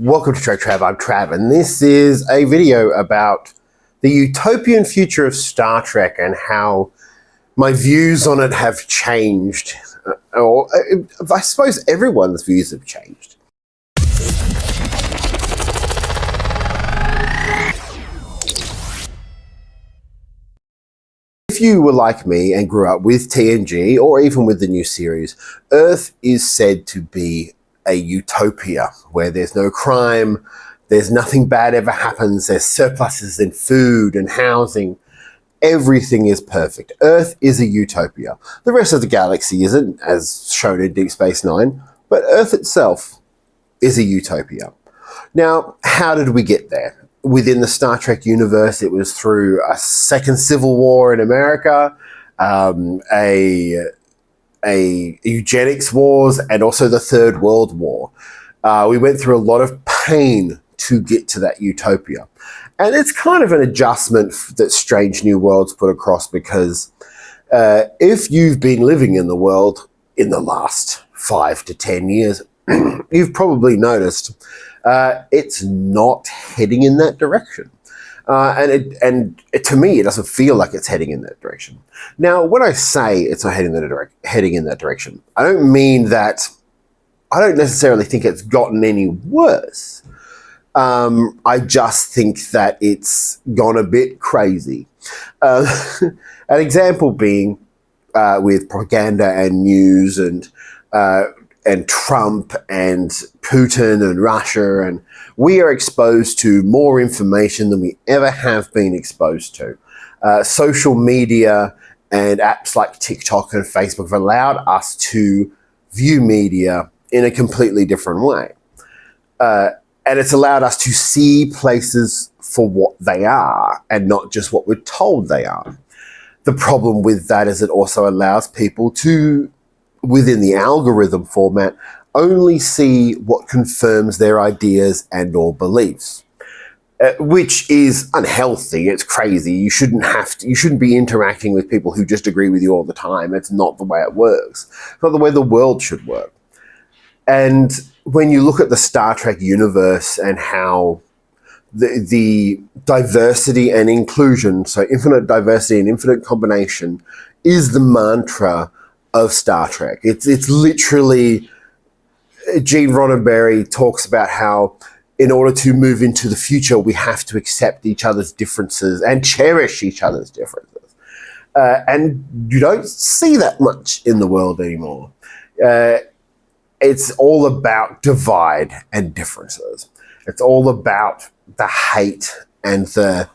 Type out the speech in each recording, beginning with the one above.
Welcome to Trav. I'm Trav, and this is a video about the utopian future of Star Trek and how my views on it have changed. Or I suppose everyone's views have changed. If you were like me and grew up with TNG, or even with the new series, Earth is said to be a utopia where there's no crime, there's nothing bad ever happens, there's surpluses in food and housing. Everything is perfect. Earth is a utopia. The rest of the galaxy isn't, as shown in Deep Space Nine, but Earth itself is a utopia. Now, how did we get there? Within the Star Trek universe, it was through a second civil war in America, a eugenics wars, and also the Third World War. We went through a lot of pain to get to that utopia. And it's kind of an adjustment that Strange New Worlds put across, because if you've been living in the world in the last 5 to 10 years, you've probably noticed it's not heading in that direction. And to me, it doesn't feel like it's heading in that direction. Now, when I say it's not heading in that direction, I don't mean that. I don't necessarily think it's gotten any worse. I just think that it's gone a bit crazy. An example being with propaganda and news and Trump and Putin and Russia, and we are exposed to more information than we ever have been exposed to. Social media and apps like TikTok and Facebook have allowed us to view media in a completely different way. And it's allowed us to see places for what they are and not just what we're told they are. The problem with that is it also allows people to, within the algorithm format, only see what confirms their ideas and or beliefs, which is unhealthy. It's crazy. You shouldn't be interacting with people who just agree with you all the time. It's not the way it works. It's not the way the world should work. And when you look at the Star Trek universe and how the diversity and inclusion, so infinite diversity and infinite combination, is the mantra of Star Trek. It's literally, Gene Roddenberry talks about how in order to move into the future, we have to accept each other's differences and cherish each other's differences. And you don't see that much in the world anymore. It's all about divide and differences. It's all about the hate and the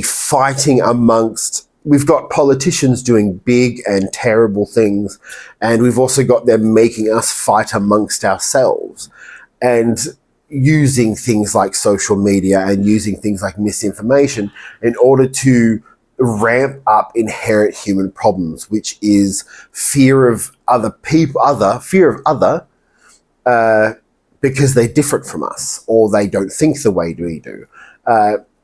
fighting amongst. We've got politicians doing big and terrible things, and we've also got them making us fight amongst ourselves and using things like social media and using things like misinformation in order to ramp up inherent human problems, which is fear of other people, because they're different from us or they don't think the way we do.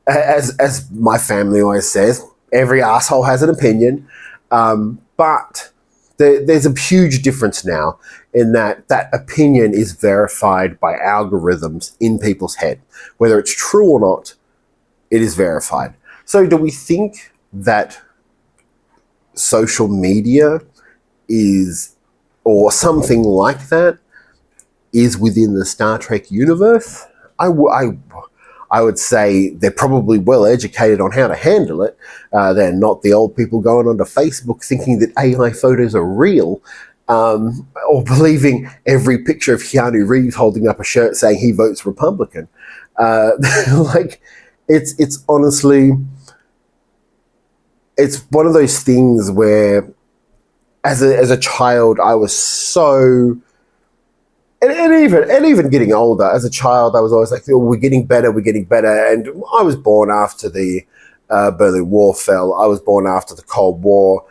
As my family always says, every asshole has an opinion, but there's a huge difference now in that opinion is verified by algorithms in people's head. Whether it's true or not, it is verified. So do we think that social media is, or something like that, is within the Star Trek universe? I would say they're probably well educated on how to handle it. They're not the old people going onto Facebook thinking that AI photos are real, or believing every picture of Keanu Reeves holding up a shirt saying he votes Republican. Like, it's honestly, it's one of those things where, as a child, I was so. And even getting older, as a child, I was always like, oh, we're getting better. And I was born after the Berlin Wall fell. I was born after the Cold War.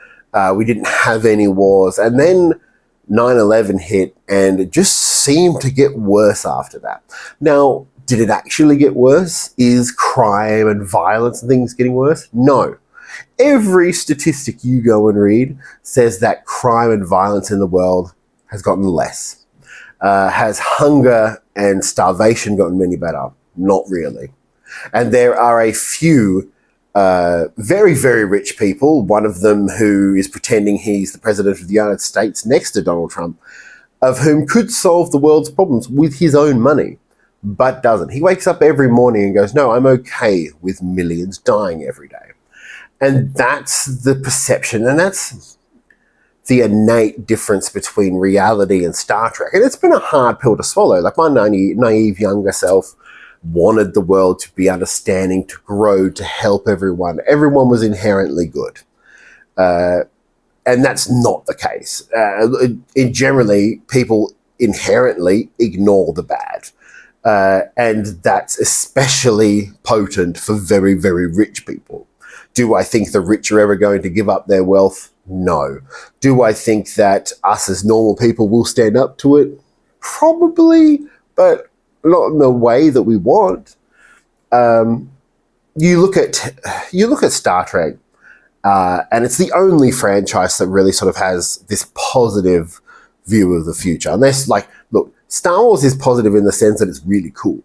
We didn't have any wars. And then 9/11 hit, and it just seemed to get worse after that. Now, did it actually get worse? Is crime and violence and things getting worse? No. Every statistic you go and read says that crime and violence in the world has gotten less. Has hunger and starvation gotten any better? Not really. And there are a few very, very rich people, one of them who is pretending he's the president of the United States next to Donald Trump, of whom could solve the world's problems with his own money, but doesn't. He wakes up every morning and goes, no, I'm okay with millions dying every day. And that's the perception, and that's the innate difference between reality and Star Trek. And it's been a hard pill to swallow. Like, my naive younger self wanted the world to be understanding, to grow, to help everyone. Everyone was inherently good. And that's not the case. Generally, people inherently ignore the bad. And that's especially potent for very, very rich people. Do I think the rich are ever going to give up their wealth? No. Do I think that us as normal people will stand up to it? Probably, but not in the way that we want. You look at Star Trek, and it's the only franchise that really sort of has this positive view of the future. Unless, like, look, Star Wars is positive in the sense that it's really cool.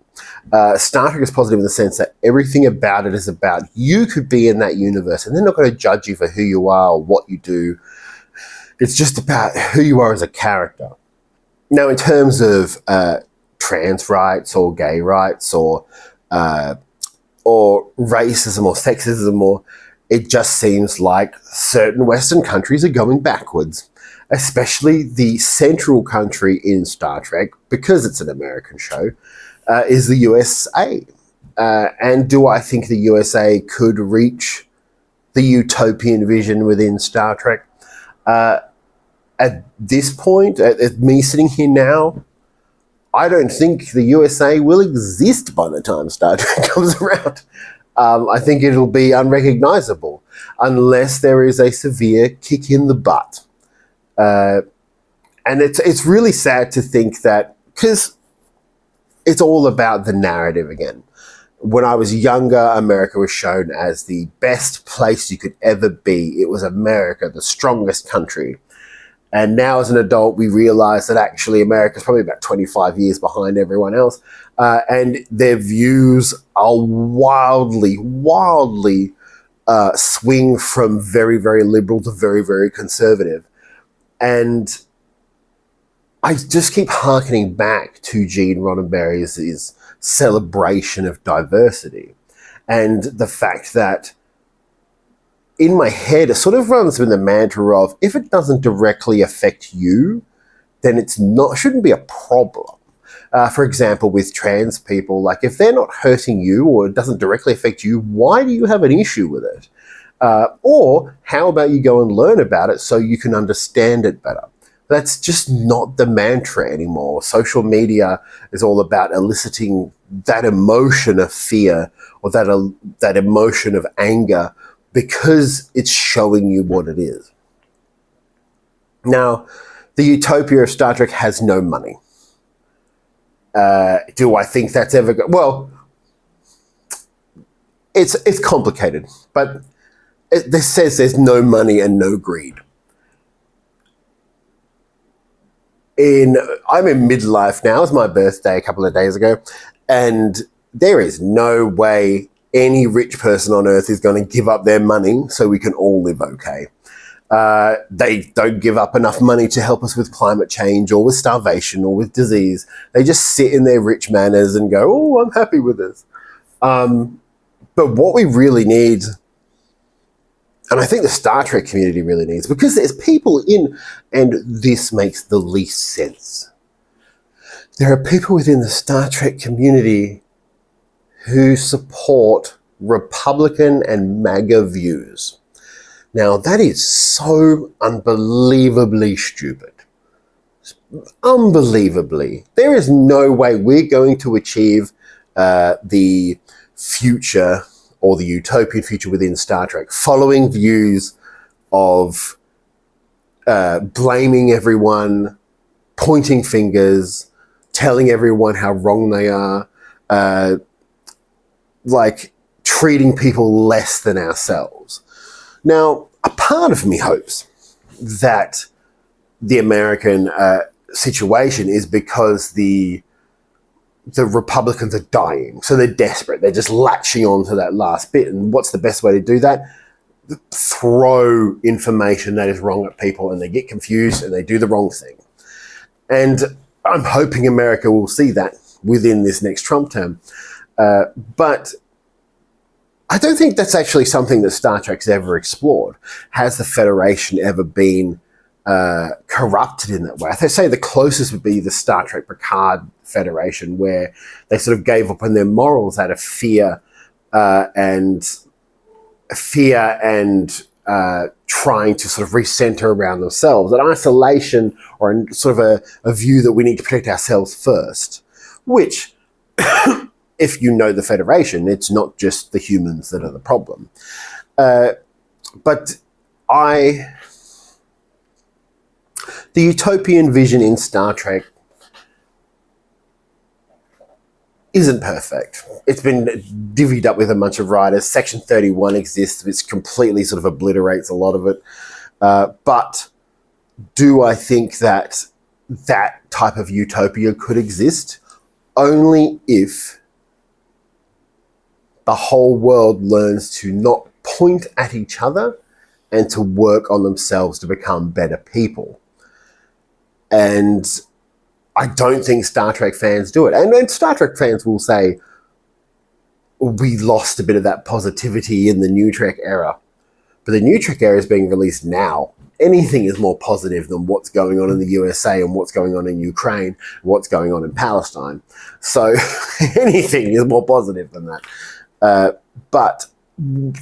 Star Trek is positive in the sense that everything about it is about you could be in that universe, and they're not going to judge you for who you are or what you do. It's just about who you are as a character. Now, in terms of trans rights or gay rights or racism or sexism, or it just seems like certain Western countries are going backwards, especially the central country in Star Trek, because it's an American show, is the USA. And do I think the USA could reach the utopian vision within Star Trek? At this point, at me sitting here now, I don't think the USA will exist by the time Star Trek comes around. I think it'll be unrecognizable unless there is a severe kick in the butt. And it's really sad to think that, because it's all about the narrative again. When I was younger, America was shown as the best place you could ever be. It was America, the strongest country. And now as an adult, we realize that actually America's probably about 25 years behind everyone else. And their views are wildly swing from very, very liberal to very, very conservative. And I just keep hearkening back to Gene Roddenberry's celebration of diversity, and the fact that in my head it sort of runs with the mantra of, if it doesn't directly affect you, then shouldn't be a problem. For example, with trans people, like, if they're not hurting you or it doesn't directly affect you, why do you have an issue with it? Or how about you go and learn about it so you can understand it better? That's just not the mantra anymore. Social media is all about eliciting that emotion of fear or that emotion of anger because it's showing you what it is. Now, the Utopia of Star Trek has no money. Do I think that's ever well, it's complicated, but this says there's no money and no greed. I'm in midlife now. It was my birthday a couple of days ago, and there is no way any rich person on earth is going to give up their money so we can all live okay. They don't give up enough money to help us with climate change or with starvation or with disease. They just sit in their rich manners and go, oh, I'm happy with this. But what we really need, and I think the Star Trek community really needs, because there's people in, and this makes the least sense. There are people within the Star Trek community who support Republican and MAGA views. Now, that is so unbelievably stupid. Unbelievably. There is no way we're going to achieve the future or the utopian future within Star Trek following views of blaming everyone, pointing fingers, telling everyone how wrong they are, like treating people less than ourselves. Now, a part of me hopes that the American situation is because the Republicans are dying. So they're desperate. They're just latching on to that last bit. And what's the best way to do that? Throw information that is wrong at people, and they get confused and they do the wrong thing. And I'm hoping America will see that within this next Trump term. But I don't think that's actually something that Star Trek's ever explored. Has the Federation ever been corrupted in that way? I say the closest would be the Star Trek Picard Federation, where they sort of gave up on their morals out of fear and trying to sort of recenter around themselves, an isolation or sort of a view that we need to protect ourselves first, which if you know the Federation, it's not just the humans that are the problem. But the utopian vision in Star Trek isn't perfect. It's been divvied up with a bunch of writers. Section 31 exists, which completely sort of obliterates a lot of it. But do I think that that type of utopia could exist? Only if the whole world learns to not point at each other and to work on themselves to become better people. And I don't think Star Trek fans do it. And Star Trek fans will say, we lost a bit of that positivity in the New Trek era. But the New Trek era is being released now. Anything is more positive than what's going on in the USA and what's going on in Ukraine, and what's going on in Palestine. So anything is more positive than that. But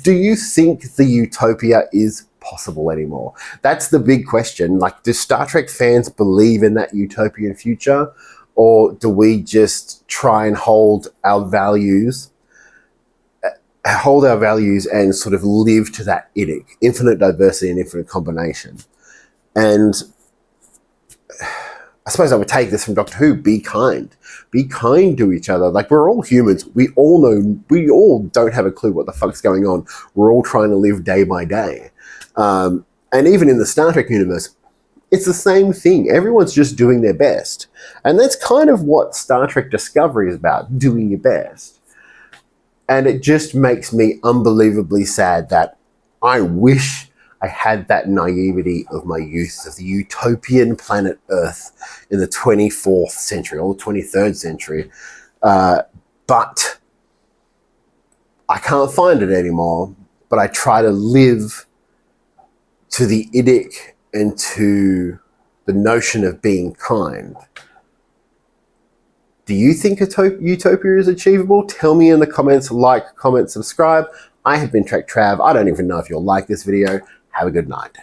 do you think the utopia is possible anymore? That's the big question. Like, do Star Trek fans believe in that utopian future, or do we just try and hold our values and sort of live to that IDIC, infinite diversity and infinite combination? And I suppose I would take this from Doctor Who: be kind. Be kind to each other. Like, we're all humans. We all don't have a clue what the fuck's going on. We're all trying to live day by day. And even in the Star Trek universe, it's the same thing. Everyone's just doing their best. And that's kind of what Star Trek Discovery is about, doing your best. And it just makes me unbelievably sad that I wish I had that naivety of my youth, of the utopian planet Earth in the 24th century or the 23rd century. But I can't find it anymore. But I try to live to the IDIC and to the notion of being kind. Do you think utopia is achievable? Tell me in the comments. Like, comment, subscribe. I have been Trek Trav. I don't even know if you'll like this video. Have a good night.